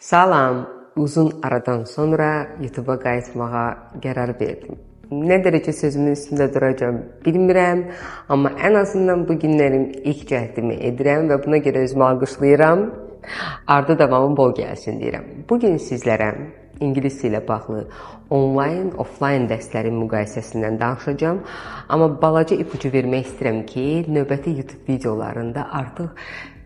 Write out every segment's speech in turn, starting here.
Salam, uzun aradan sonra YouTube'a qayıtmağa qərar verdim. Nə dərəcə sözümün üstündə duracağım bilmirəm, amma ən azından bu günlərim ilk cəhdimi edirəm və buna görə özümü alqışlayıram. Ardı davamı bol gəlsin deyirəm. Bugün sizlərə ingilis ilə bağlı onlayn, offlayn dərslərin müqayisəsindən danışacağım. Amma balaca ipucu vermək istəyirəm ki, növbəti YouTube videolarında artıq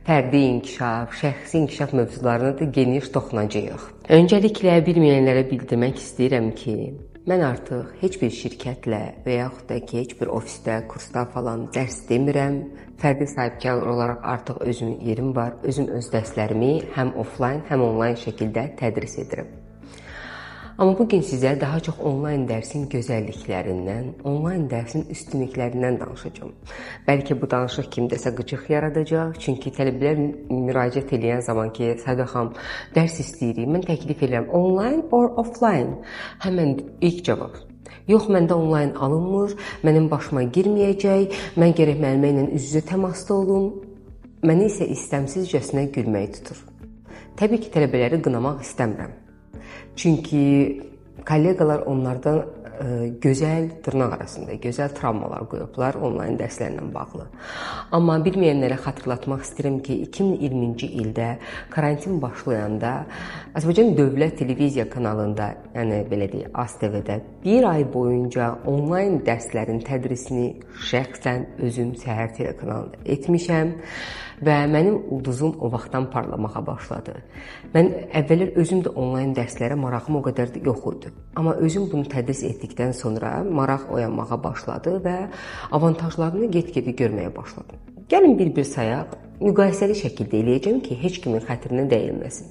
fərdi inkişaf, şəxsi inkişaf mövzularına da geniş toxunacağıq. Öncəliklə bilməyənlərə bildirmək istəyirəm ki, mən artıq heç bir şirkətlə və yaxud da ki, heç bir ofisdə, kursda falan dərs demirəm. Fərdi sahibkar olaraq artıq özümün yerim var. Özüm öz dərslərimi həm offlayn, həm onlayn şəkildə tədris edirəm. Amma bugün sizə daha çox onlayn dərsin gözəlliklərindən, onlayn dərsin üstünlüklərindən danışacağım. Bəlkə bu danışıq kimdəsə qıcıq yaradacaq, çünki tələbələr müraciət edən zaman ki, Sədə xanım, dərs istəyirik, mən təklif edirəm, onlayn or offlayn? Həmən ilk cavab. Yox, məndə onlayn alınmır, mənim başıma girməyəcək, mən gərək müəllimə ilə üz-üzə təmasda olum. Məni isə istəmsizcəsinə gülmək tutur. Təbii ki, tələbələri qınamaq istəmirəm. Çünki kollegalar onlardan gözəl dırnaq arasında, gözəl travmalar qoyublar onlayn dərslərlə bağlı. Amma bilməyənlərə xatırlatmaq istəyirəm ki, 2020-ci ildə karantin başlayanda Azərbaycan Dövlət Televiziya kanalında, yəni belə deyək, ASTV-də bir ay boyunca onlayn dərslərin tədrisini şəxsən özüm Səhər telekanalında etmişəm. Və mənim ulduzum o vaxtdan parlamağa başladı. Mən əvvəllər özüm də onlayn dərslərə marağım o qədər də yox idi. Amma özüm bunu tədris etdikdən sonra maraq oyanmağa başladı və avantajlarını get-gedə görməyə başladım. Gəlin bir-bir sayaq, müqayisəli şəkildə eləyəcəm ki, heç kimin xətrinə dəyilməsin.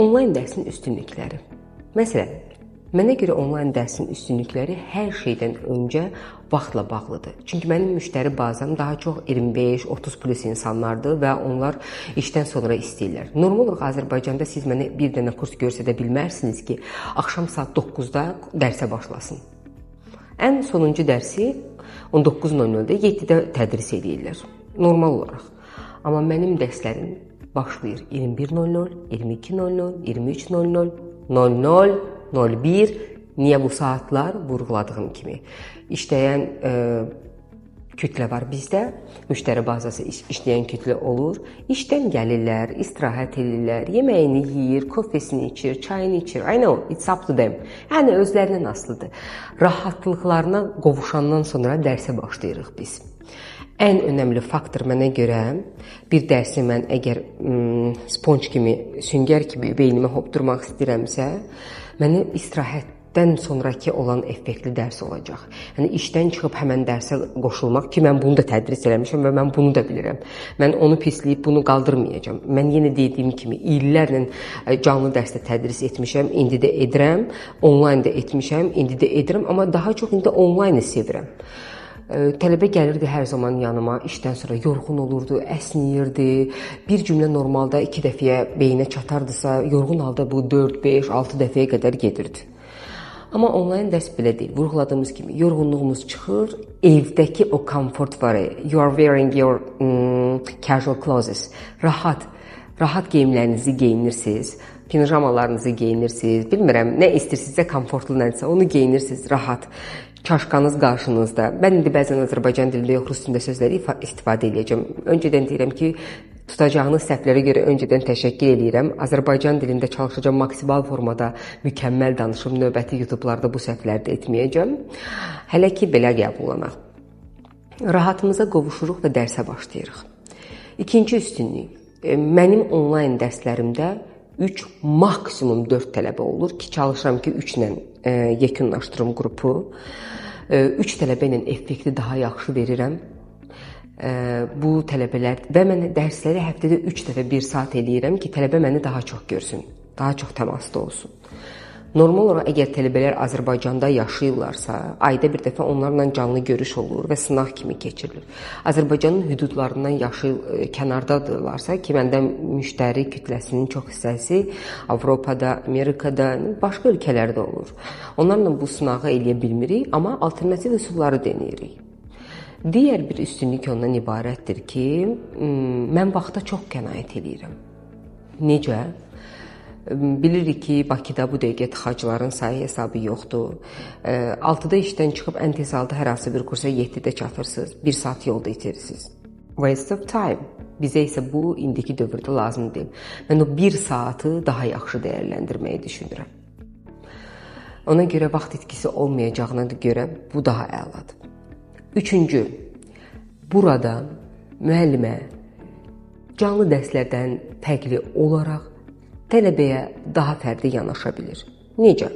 Onlayn dərsin üstünlükləri. Məsələn, mənə görə onlayn dərsin üstünlükləri hər şeydən öncə vaxtla bağlıdır. Çünki mənim müştəri bazam daha çox 25-30 plus insanlardır və onlar işdən sonra istəyirlər. Normal olaraq Azərbaycanda siz mənə bir dənə kurs göstərə bilmərsiniz ki, axşam saat 9-da dərsə başlasın. Ən sonuncu dərsi 19:00-da 7-də tədris edirlər. Normal olaraq. Amma mənim dərslərim başlayır 21:00, 22:00, 23:00, 00:01. Niyə bu saatlar? Vurğuladığım kimi. İşləyən kütlə var bizdə, müştəri bazası işləyən kütlə olur. İşdən gəlirlər, istirahət edirlər, yeməyini yeyir, kofesini içir, çayını içir. I know, it's up to them. Yəni özlərindən asılıdır. Rahatlıqlarına qovuşandan sonra dərsə başlayırıq biz. Ən önəmli faktor mənə görə bir dərsi mən əgər sponj kimi, süngər kimi beynimə hopdurmaq istəyirəmsə, mənə istirahətdən sonraki olan effektli dərs olacaq. Yəni işdən çıxıb həmən dərsə qoşulmaq ki, mən bunu da tədris eləmişəm və mən bunu da bilirəm. Mən onu pisləyib bunu qaldırmayacağam. Mən yenə dediyim kimi illərlə canlı dərsdə tədris etmişəm, indi də edirəm, onlayn da etmişəm, indi də edirəm, amma daha çox indi onlayını sevirəm. Tələbə gəlirdi hər zaman yanıma, işdən sonra yorğun olurdu, əsniyirdi. Bir cümlə normalda 2 dəfəyə beyninə çatardısa, yorğun halda bu 4, 5, 6 dəfəyə qədər gedirdi. Amma onlayn dərs belə deyil. Vurğuladığımız kimi yorğunluğumuz çıxır, evdəki o komfort var. You are wearing your casual clothes. Rahat geyimlərinizi geyinirsiniz, pijamalarınızı geyinirsiniz. Bilmirəm, nə istəyirsinizsə komfortlu nədirsə, onu geyinirsiniz rahat. Çaşqanız qarşınızda. Mən indi bəzən Azərbaycan dilində yox, rus dilində sözləri istifadə edəcəm. Öncədən deyirəm ki, tutacağınız səhvlərə görə öncədən təşəkkür edirəm. Azərbaycan dilində çalışacağam maksimal formada mükəmməl danışım. Növbəti YouTube'larda bu səhvləri də etməyəcəm. Hələ ki, belə qəbullanaq. Rahatımıza qovuşuruq və dərsə başlayırıq. İkinci üstünlük. Mənim onlayn dərslərimdə 3, maksimum 4 tələbə olur ki, çalışıram ki, 3 ilə yekunlaşdırım qrupu. 3 tələbə ilə effekti daha yaxşı verirəm. Bu tələbələr və mən dərsləri həftədə 3 dəfə 1 saat eləyirəm ki, tələbə məni daha çox görsün, daha çox təmasda olsun. Normal olaraq əgər tələbələr Azərbaycanda yaşayırlarsa, ayda bir dəfə onlarla canlı görüş olur və sınaq kimi keçirilir. Azərbaycanın hüdudlarından kənardadırlarsa ki, məndə müştəri kütləsinin çox hissəsi Avropada, Amerikada, başqa ölkələrdə olur. Onlarla bu sınağı eləyə bilmirik, amma alternativ üsulları deneyirik. Digər bir üstünlük ondan ibarətdir ki, mən vaxta çox qənaət edirəm. Necə? Bilirik ki, Bakıda bu dəqiqə tıxacların sayı hesabı yoxdur. 6-da işdən çıxıb ən tez halda hər hansı bir kursa 7-də çatırsınız. 1 saat yolda itirirsiniz. Waste of time. Bizə isə bu indiki dövrdə lazım deyil. Mən o 1 saatı daha yaxşı dəyərləndirməyi düşünürəm. Ona görə vaxt itkisi olmayacağına görə bu daha əladır. Üçüncü, burada müəllimə canlı dərslərdən fərqli olaraq tələbəyə daha fərdi yanaşa bilir. Necə?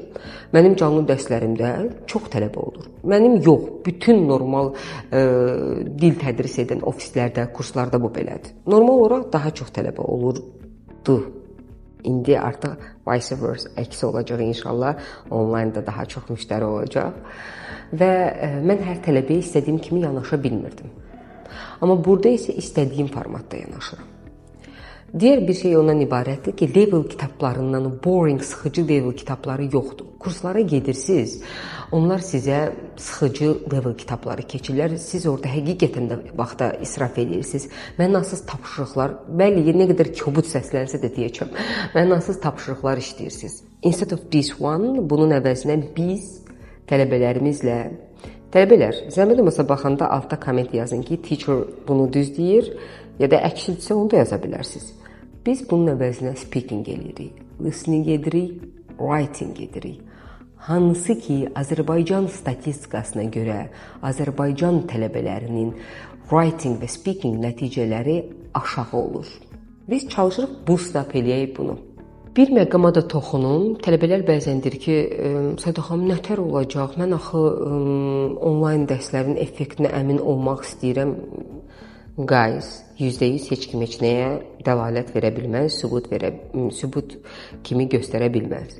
Mənim canlı dərslərimdə çox tələbə olur. Mənim yox, bütün normal dil tədris edən ofislərdə, kurslarda bu belədir. Normal olaraq daha çox tələbə olurdu. İndi artıq vice versa, əksi olacaq inşallah. Onlaynda daha çox müştəri olacaq. Və mən hər tələbəyə istədiyim kimi yanaşa bilmirdim. Amma burada isə istədiyim formatda yanaşıram. Digər bir şey ondan ibarətdir ki, level kitablarından, boring, sıxıcı level kitabları yoxdur. Kurslara gedirsiniz, onlar sizə sıxıcı level kitabları keçirlər. Siz orada həqiqətən də vaxta israf edirsiniz. Mənasız tapşırıqlar, bəli, nə qədər kobud səslənsə də deyəcəm, mənasız tapşırıqlar işləyirsiniz. Instead of this one, bunun əvəzinə biz tələbələrimizlə, tələbələr, zəhmət olmasa baxanda altda komment yazın ki, teacher bunu düz deyir, ya da əksinisə onu da yaza bilərsiniz. Biz bunun əvəzinə speaking edirik, listening edirik, writing edirik. Hansı ki, Azərbaycan statistikasına görə Azərbaycan tələbələrinin writing və speaking nəticələri aşağı olur. Biz çalışırıq boost up eləyək bunu. Bir məqama da toxunum. Tələbələr bəzən deyir ki, Səda xanım, nətər olacaq? Mən axı onlayn dərslərin effektinə əmin olmaq istəyirəm. Guys, %100 heç kim heç nəyə dəlalət verə bilməz, sübut kimi göstərə bilməz.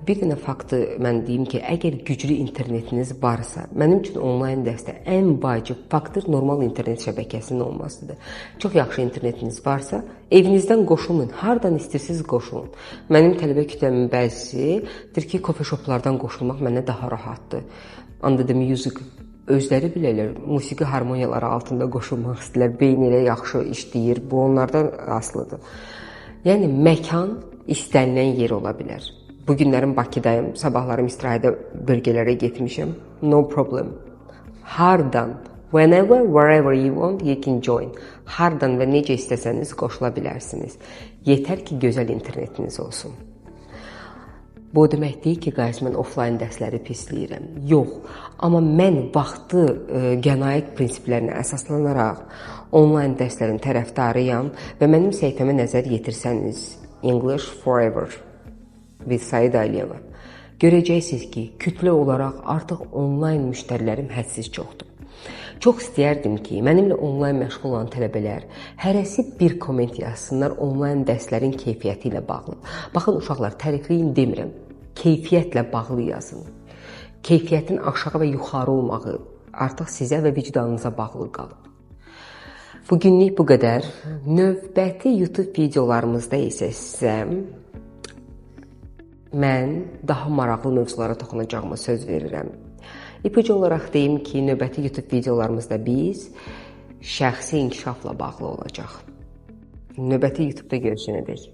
Bir dənə faktı mən deyim ki, əgər güclü internetiniz varsa, mənim üçün onlayn dərsdə ən vacib faktor normal internet şəbəkəsinin olmasıdır. Çox yaxşı internetiniz varsa, evinizdən qoşulmayın, hardan istəyirsiniz qoşulun. Mənim tələbə kütləmin bəzisi deyir ki, coffee shoplardan qoşulmaq mənə daha rahatdır. Under the music. Özləri bilərlər, musiqi harmoniyaları altında qoşulmaq istəyirlər, beyin elə yaxşı işləyir, bu onlardan asılıdır. Yəni, məkan istənilən yer ola bilər. Bu günlərim Bakıdayım, sabahlarım istirahədə bölgələrə getmişəm, no problem. Hardan, whenever, wherever you want, you can join. Hardan və necə istəsəniz qoşula bilərsiniz. Yetər ki, gözəl internetiniz olsun. Bu demək deyil ki, guys, mən offline dərsləri pisləyirəm. Yox, amma mən vaxtı qənaət prinsiplərinə əsaslanaraq onlayn dərslərin tərəfdarıyam və mənim səhifəmə nəzər yetirsəniz, English Forever with Said Aliyeva, görəcəksiniz ki, kütlə olaraq artıq onlayn müştərilərim hədsiz çoxdur. Çox istəyərdim ki, mənimlə onlayn məşğul olan tələbələr hərəsi bir komment yazsınlar onlayn dərslərin keyfiyyəti ilə bağlı. Baxın, uşaqlar, tərifləyin demirəm, keyfiyyətlə bağlı yazın. Keyfiyyətin aşağı və yuxarı olmağı artıq sizə və vicdanınıza bağlı qalıb. Bugünlük bu qədər. Növbəti YouTube videolarımızda isə sizə mən daha maraqlı mövzulara toxunacağıma söz verirəm. İpucu olaraq deyim ki, növbəti YouTube videolarımızda biz şəxsi inkişafla bağlı olacaq. Növbəti YouTube'da görüşənədək.